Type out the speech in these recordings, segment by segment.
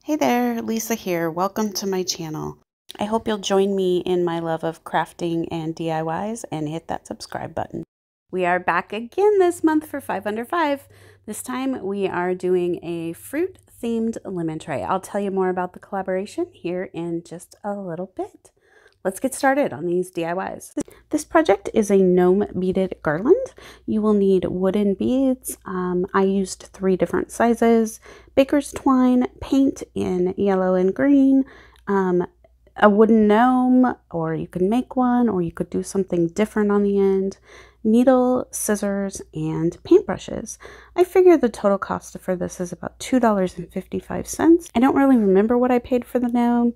Hey there, Lisa here. Welcome to my channel. I hope you'll join me in my love of crafting and DIYs and hit that subscribe button. We are back again this month for 5 Under 5. This time we are doing a fruit themed lemon tray. I'll tell you more about the collaboration here in just a little bit. Let's get started on these DIYs. This project is a gnome beaded garland. You will need wooden beads. I used 3 different sizes: baker's twine, paint in yellow and green, a wooden gnome, or you could make one, or you could do something different on the end, needle, scissors, and paintbrushes. I figure the total cost for this is about $2.55. I don't really remember what I paid for the gnome.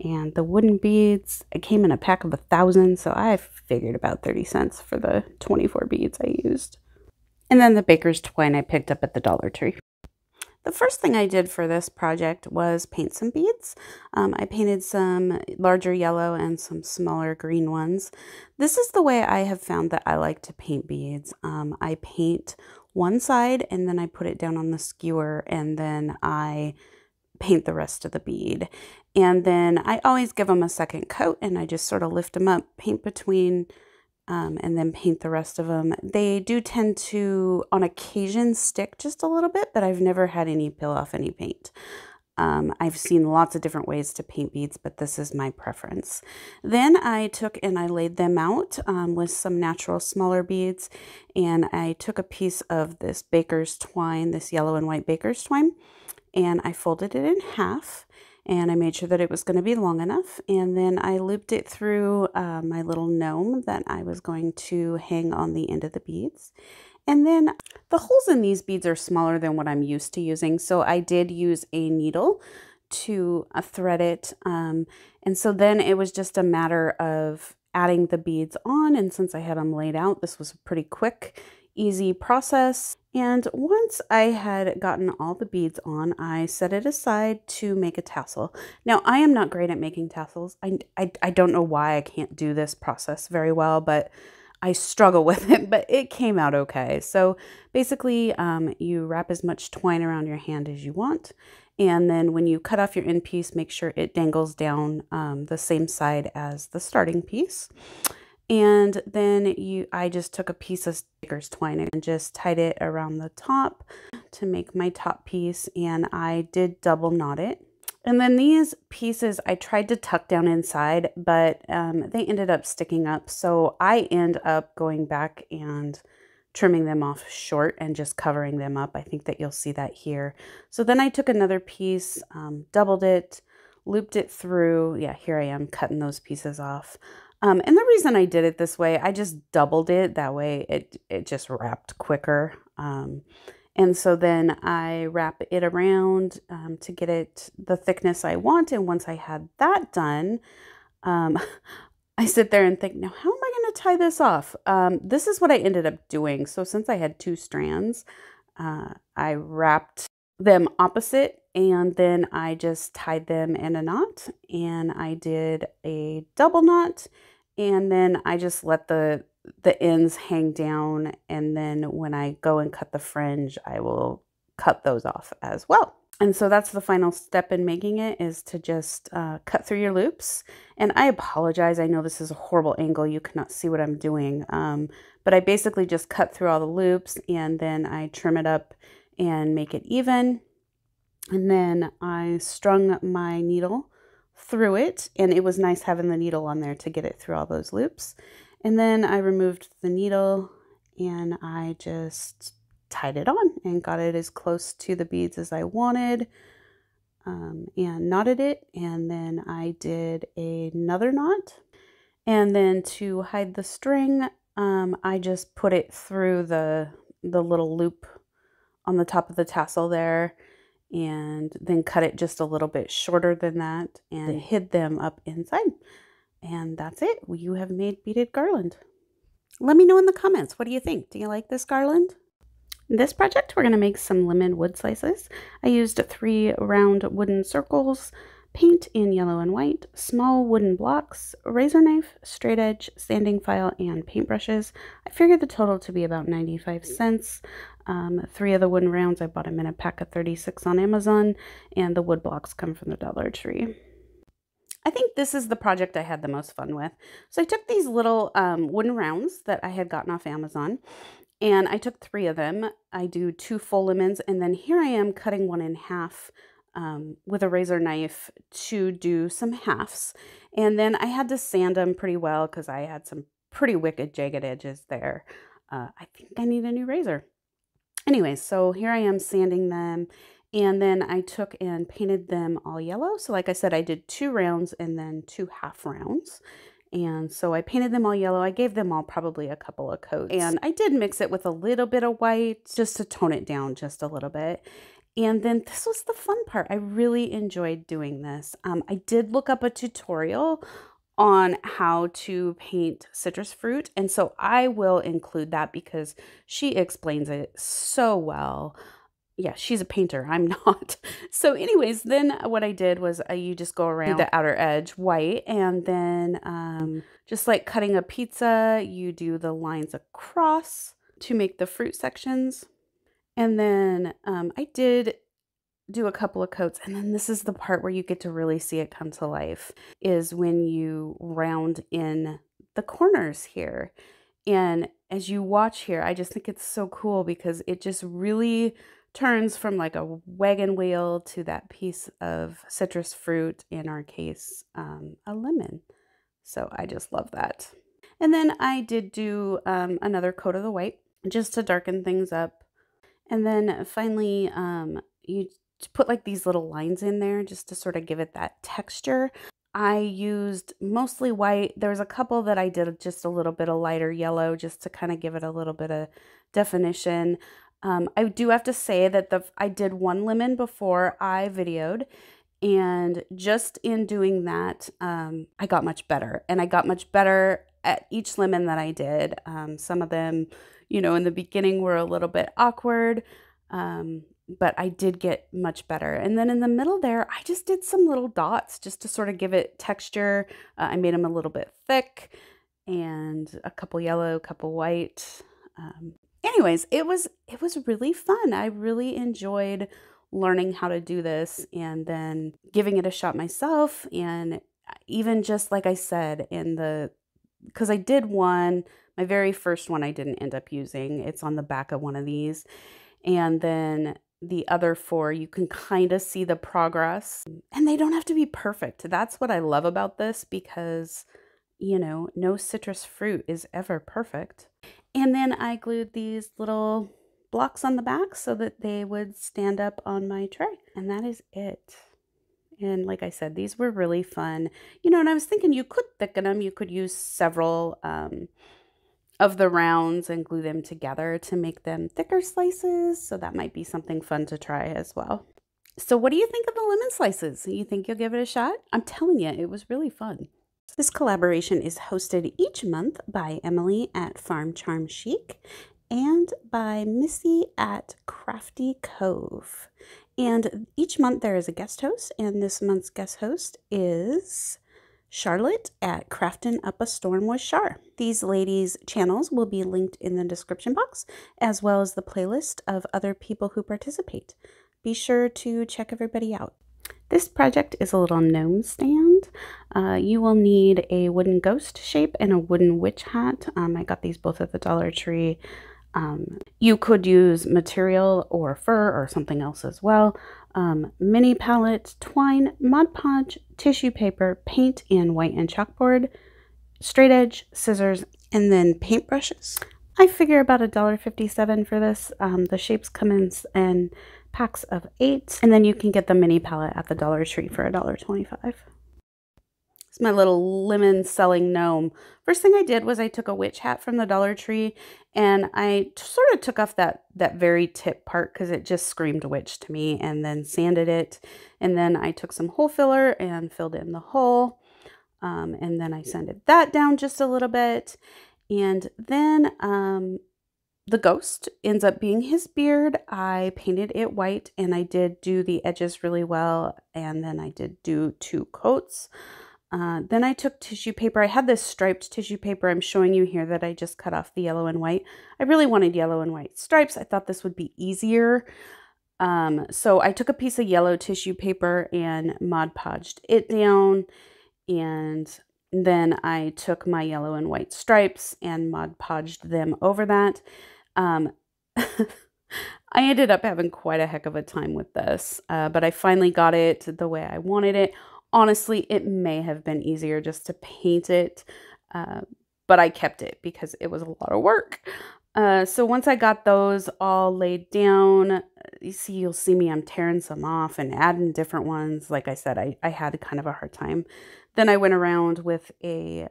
And the wooden beads, it came in a pack of 1,000, so I figured about 30 cents for the 24 beads I used. And then the baker's twine I picked up at the Dollar Tree. The first thing I did for this project was paint some beads. I painted some larger yellow and some smaller green ones. This is the way I have found that I like to paint beads. I paint one side and then I put it down on the skewer and then I paint the rest of the bead. And then I always give them a second coat and I just sort of lift them up, paint between, and then paint the rest of them. They do tend to, on occasion, stick just a little bit, but I've never had any peel off any paint. I've seen lots of different ways to paint beads, but this is my preference. Then I took and I laid them out with some natural smaller beads, and I took a piece of this baker's twine, this yellow and white baker's twine, and I folded it in half. And I made sure that it was going to be long enough. And then I looped it through my little gnome that I was going to hang on the end of the beads. And then the holes in these beads are smaller than what I'm used to using. So I did use a needle to thread it. And so then it was just a matter of adding the beads on. And since I had them laid out, this was a pretty quick, easy process. And once I had gotten all the beads on, I set it aside to make a tassel. Now, I am not great at making tassels. I don't know why I can't do this process very well, but I struggle with it, but it came out okay. So basically, you wrap as much twine around your hand as you want. And then when you cut off your end piece, make sure it dangles down the same side as the starting piece. And then I just took a piece of baker's twine and just tied it around the top to make my top piece, and I did double knot it. And then these pieces I tried to tuck down inside, but they ended up sticking up, so I end up going back and trimming them off short and just covering them up. I think that you'll see that here. So then I took another piece, doubled it, looped it through. Yeah, here I am cutting those pieces off. And the reason I did it this way, I just doubled it. That way it just wrapped quicker. And so then I wrap it around to get it the thickness I want. And once I had that done, I sit there and think, now how am I going to tie this off? This is what I ended up doing. So since I had 2 strands, I wrapped them opposite and then I just tied them in a knot, and I did a double knot, and then I just let the ends hang down, and then when I go and cut the fringe, I will cut those off as well. And so that's the final step in making it, is to just cut through your loops. And I apologize, I know this is a horrible angle, you cannot see what I'm doing, but I basically just cut through all the loops and then I trim it up and make it even. And then I strung my needle through it, and it was nice having the needle on there to get it through all those loops. And then I removed the needle and I just tied it on and got it as close to the beads as I wanted, and knotted it. And then I did another knot, and then to hide the string, I just put it through the little loop on the top of the tassel there, and then cut it just a little bit shorter than that and hid them up inside. And that's it. You have made beaded garland. Let me know in the comments, what do you think? Do you like this garland? In this project, we're going to make some lemon wood slices. I used 3 round wooden circles paint in yellow and white, small wooden blocks, a razor knife, straight edge, sanding file, and paintbrushes. I figured the total to be about 95 cents. 3 of the wooden rounds, I bought them in a pack of 36 on Amazon, and the wood blocks come from the Dollar Tree. I think this is the project I had the most fun with. So I took these little wooden rounds that I had gotten off Amazon, and I took 3 of them. I do 2 full lemons, and then here I am cutting one in half with a razor knife to do some halves. And then I had to sand them pretty well because I had some pretty wicked jagged edges there. I think I need a new razor. Anyway, so here I am sanding them, and then I took and painted them all yellow. So like I said, I did 2 rounds and then 2 half rounds. And so I painted them all yellow. I gave them all probably a couple of coats. And I did mix it with a little bit of white just to tone it down just a little bit. And then this was the fun part. I really enjoyed doing this. I did look up a tutorial on how to paint citrus fruit, and so I will include that because she explains it so well. Yeah, she's a painter, I'm not. So anyways, then what I did was you just go around the outer edge white, and then just like cutting a pizza, you do the lines across to make the fruit sections. And then I did do a couple of coats, and then this is the part where you get to really see it come to life, is when you round in the corners here. And as you watch here, I just think it's so cool because it just really turns from like a wagon wheel to that piece of citrus fruit, in our case, a lemon. So I just love that. And then I did do another coat of the white just to darken things up. And then finally, you put like these little lines in there just to sort of give it that texture. I used mostly white. There's a couple that I did just a little bit of lighter yellow just to kind of give it a little bit of definition. I do have to say that I did 1 lemon before I videoed, and just in doing that, I got much better. And I got much better at each lemon that I did. Some of them, you know, in the beginning were a little bit awkward, but I did get much better. And then in the middle there, I just did some little dots just to sort of give it texture. I made them a little bit thick, and a couple yellow, a couple white. Anyways, it was really fun. I really enjoyed learning how to do this and then giving it a shot myself. And even just like I said, because I did one, my very first one I didn't end up using. It's on the back of one of these. And then the other 4, you can kind of see the progress, and they don't have to be perfect. That's what I love about this, because, you know, no citrus fruit is ever perfect. And then I glued these little blocks on the back so that they would stand up on my tray. And that is it. And like I said, these were really fun. You know, and I was thinking you could thicken them. You could use several of the rounds and glue them together to make them thicker slices. So that might be something fun to try as well. So what do you think of the lemon slices? You think you'll give it a shot? I'm telling you, it was really fun. This collaboration is hosted each month by Emily at Farm Charm Chic and by Missy at Crafty Cove. And each month there is a guest host, and this month's guest host is Charlotte at Craftin' Up a Storm with Char. These ladies' channels will be linked in the description box, as well as the playlist of other people who participate. Be sure to check everybody out. This project is a little gnome stand. You will need a wooden ghost shape and a wooden witch hat. I got these both at the Dollar Tree. You could use material or fur or something else as well. Mini palette, twine, Mod Podge, tissue paper, paint in white and chalkboard, straight edge, scissors, and then paintbrushes. I figure about $1.57 for this. The shapes come in packs of 8, and then you can get the mini palette at the Dollar Tree for $1.25. It's my little lemon selling gnome. First thing I did was I took a witch hat from the Dollar Tree, and I sort of took off that very tip part because it just screamed witch to me, and then sanded it. And then I took some hole filler and filled in the hole, and then I sanded that down just a little bit. And then the ghost ends up being his beard. I painted it white, and I did do the edges really well, and then I did do 2 coats. Then I took tissue paper. I had this striped tissue paper I'm showing you here that I just cut off the yellow and white. I really wanted yellow and white stripes. I thought this would be easier. So I took a piece of yellow tissue paper and Mod Podged it down, and then I took my yellow and white stripes and Mod Podged them over that. I ended up having quite a heck of a time with this, but I finally got it the way I wanted it. Honestly, it may have been easier just to paint it, but I kept it because it was a lot of work. So once I got those all laid down, you'll see me, I'm tearing some off and adding different ones. Like I said, I had kind of a hard time. Then I went around with a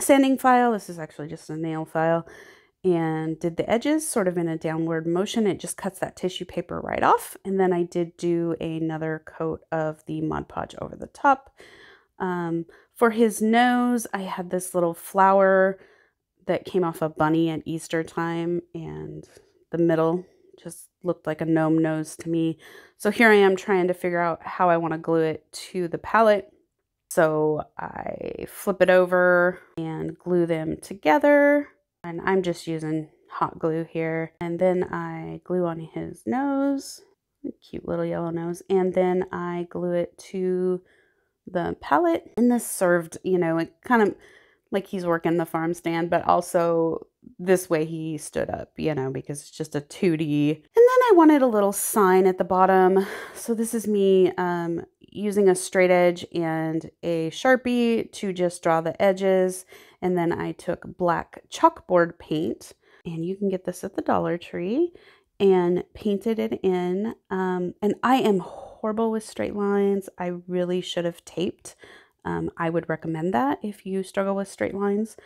sanding file. This is actually just a nail file, and did the edges sort of in a downward motion. It just cuts that tissue paper right off. And then I did do another coat of the Mod Podge over the top. For his nose, I had this little flower that came off a bunny at Easter time, and the middle just looked like a gnome nose to me. So here I am trying to figure out how I want to glue it to the palette. So I flip it over and glue them together. And I'm just using hot glue here. And then I glue on his nose, a cute little yellow nose. And then I glue it to the palette. And this served, you know, it kind of like he's working the farm stand, but also this way he stood up, you know, because it's just a 2D. And then I wanted a little sign at the bottom. So this is me using a straight edge and a Sharpie to just draw the edges. And then I took black chalkboard paint, and you can get this at the Dollar Tree, and painted it in. And I am horrible with straight lines. I really should have taped. I would recommend that if you struggle with straight lines,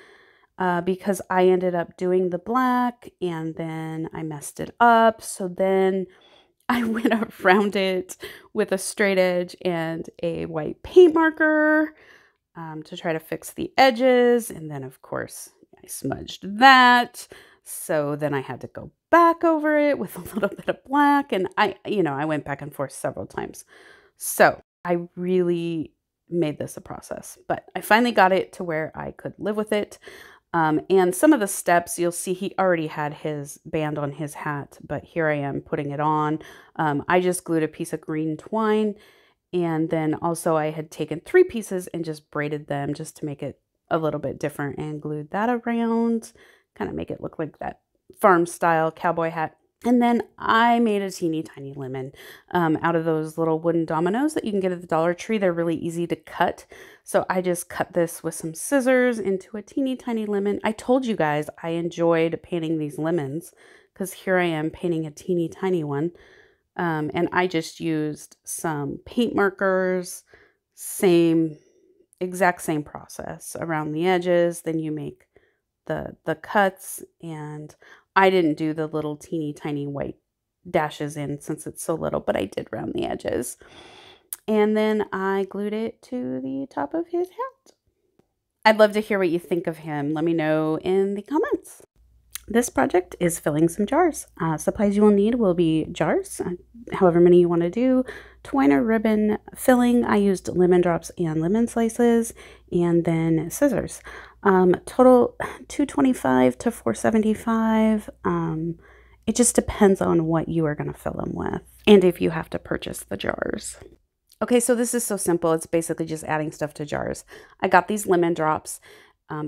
because I ended up doing the black and then I messed it up. So then I went around it with a straight edge and a white paint marker to try to fix the edges. And then of course I smudged that. So then I had to go back over it with a little bit of black, and I went back and forth several times. So I really made this a process, but I finally got it to where I could live with it. And some of the steps, you'll see he already had his band on his hat, but here I am putting it on. I just glued a piece of green twine, and then also I had taken 3 pieces and just braided them just to make it a little bit different, and glued that around, kind of make it look like that farm style cowboy hat. And then I made a teeny tiny lemon out of those little wooden dominoes that you can get at the Dollar Tree. They're really easy to cut. So I just cut this with some scissors into a teeny tiny lemon. I told you guys I enjoyed painting these lemons because here I am painting a teeny tiny one. And I just used some paint markers, exact same process around the edges. Then you make the cuts, and I didn't do the little teeny tiny white dashes in since it's so little, but I did round the edges. And then I glued it to the top of his hat. I'd love to hear what you think of him. Let me know in the comments. This project is filling some jars. Supplies you will need will be jars, however many you want to do, twine or ribbon filling. I used lemon drops and lemon slices, and then scissors. Total $225 to $475. It just depends on what you are going to fill them with, and if you have to purchase the jars. Okay, so this is so simple. It's basically just adding stuff to jars. I got these lemon drops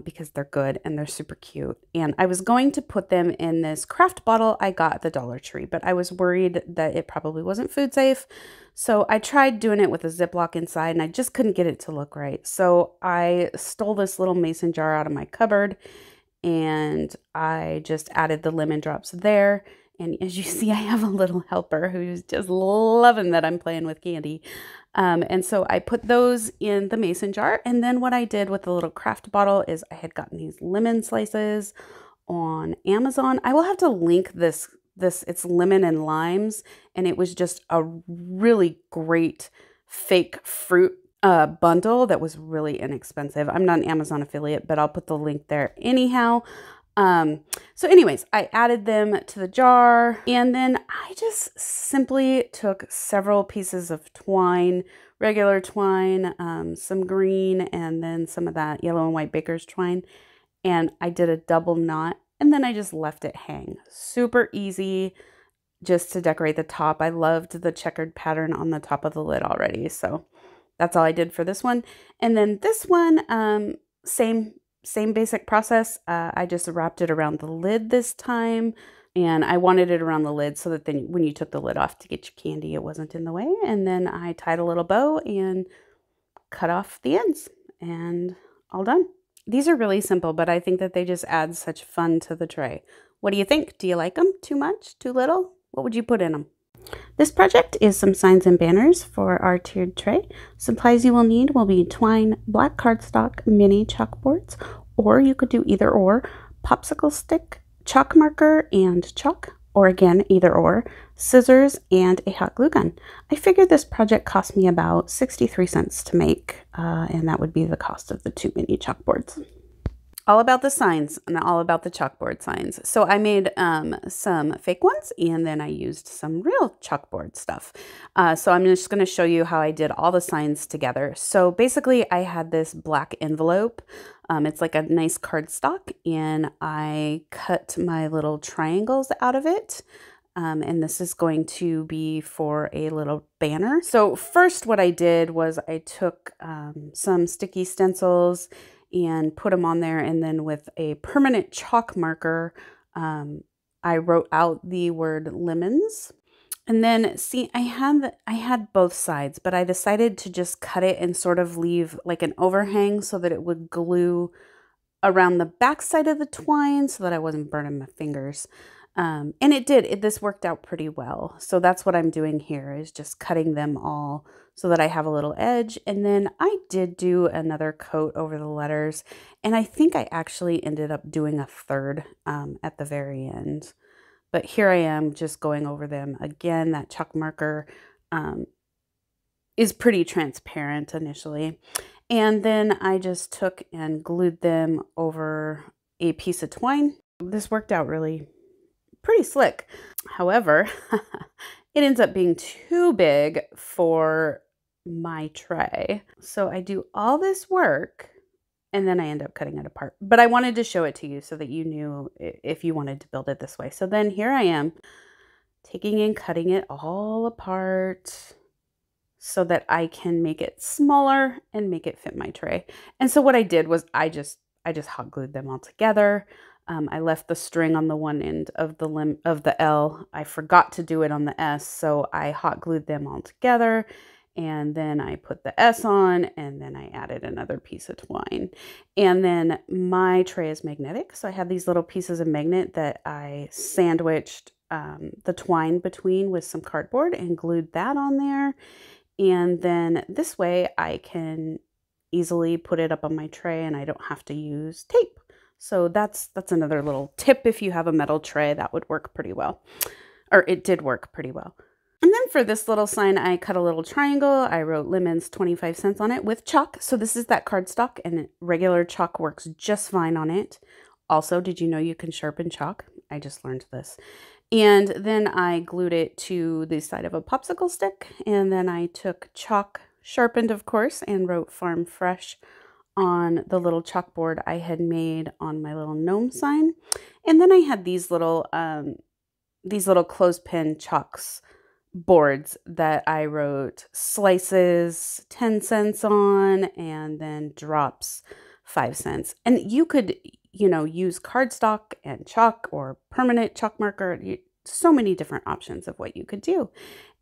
because they're good and they're super cute. And I was going to put them in this craft bottle I got at the Dollar Tree, but I was worried that it probably wasn't food safe. So I tried doing it with a Ziploc inside, and I just couldn't get it to look right. So I stole this little mason jar out of my cupboard, and I just added the lemon drops there. And as you see, I have a little helper who's just loving that I'm playing with candy. And so I put those in the mason jar. And then what I did with the little craft bottle is I had gotten these lemon slices on Amazon. I will have to link this. It's lemon and limes. And it was just a really great fake fruit bundle that was really inexpensive. I'm not an Amazon affiliate, but I'll put the link there anyhow. So anyways, I added them to the jar, and then I just simply took several pieces of twine, regular twine, some green, and then some of that yellow and white baker's twine, and I did a double knot, and then I just left it hang. Super easy just to decorate the top. I loved the checkered pattern on the top of the lid already, so that's all I did for this one. And then this one, same basic process. I just wrapped it around the lid this time, and I wanted it around the lid so that then when you took the lid off to get your candy, it wasn't in the way. And then I tied a little bow and cut off the ends, and all done. These are really simple, but I think that they just add such fun to the tray. What do you think? Do you like them? Too much? Too little? What would you put in them? This project is some signs and banners for our tiered tray. Supplies you will need will be twine, black cardstock, mini chalkboards, or you could do either or, popsicle stick, chalk marker and chalk, or again, either or, scissors, and a hot glue gun. I figured this project cost me about 63 cents to make, and that would be the cost of the 2 mini chalkboards. All about the signs and all about the chalkboard signs. So I made some fake ones, and then I used some real chalkboard stuff. So I'm just going to show you how I did all the signs together. So basically I had this black envelope. It's like a nice cardstock, and I cut my little triangles out of it. And this is going to be for a little banner. So first what I did was I took some sticky stencils and put them on there, and then with a permanent chalk marker, I wrote out the word lemons. And then see, I had both sides, but I decided to just cut it and sort of leave like an overhang so that it would glue around the back side of the twine so that I wasn't burning my fingers. And it did. This worked out pretty well. So that's what I'm doing here, is just cutting them all so that I have a little edge. And then I did do another coat over the letters, and I think I actually ended up doing a third at the very end. But here I am just going over them. Again, that chalk marker is pretty transparent initially. And then I just took and glued them over a piece of twine. This worked out really pretty slick. However, it ends up being too big for my tray. So I do all this work, and then I end up cutting it apart. But I wanted to show it to you so that you knew if you wanted to build it this way. So then here I am taking and cutting it all apart so that I can make it smaller and make it fit my tray. And so what I did was I just hot glued them all together. I left the string on the one end of the L. I forgot to do it on the S, so I hot glued them all together, and then I put the S on, and then I added another piece of twine. And then my tray is magnetic, so I have these little pieces of magnet that I sandwiched the twine between with some cardboard and glued that on there. And then this way I can easily put it up on my tray, and I don't have to use tape. So that's another little tip. If you have a metal tray, that would work pretty well, or it did work pretty well. And then for this little sign, I cut a little triangle. I wrote lemons 25 cents on it with chalk. So this is that cardstock, and regular chalk works just fine on it. Also, did you know you can sharpen chalk? I just learned this. And then I glued it to the side of a popsicle stick, and then I took chalk, sharpened of course, and wrote Farm Fresh on the little chalkboard I had made on my little gnome sign. And then I had these little clothespin chalks boards that I wrote slices 10 cents on, and then drops 5 cents. And you could, use cardstock and chalk or permanent chalk marker. So many different options of what you could do.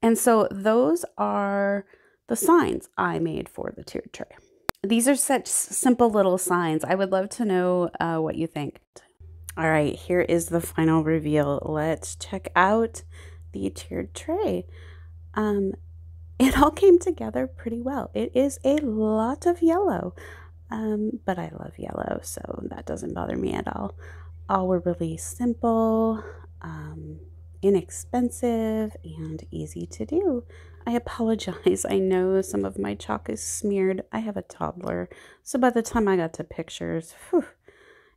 And so those are the signs I made for the tiered tray. These are such simple little signs. I would love to know what you think. All right, here is the final reveal. Let's check out the tiered tray. It all came together pretty well. It is a lot of yellow, but I love yellow, so that doesn't bother me at all. All were really simple, inexpensive, and easy to do. I apologize. I know some of my chalk is smeared. I have a toddler, so by the time I got to pictures,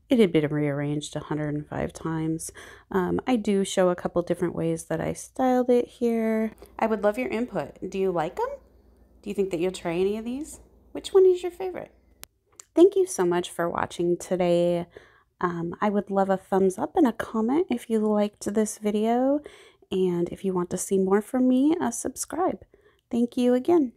It had been rearranged 105 times. I do show a couple different ways that I styled it here. I would love your input. Do you like them? Do you think that you'll try any of these? Which one is your favorite? Thank you so much for watching today. I would love a thumbs up and a comment if you liked this video. And if you want to see more from me, subscribe. Thank you again.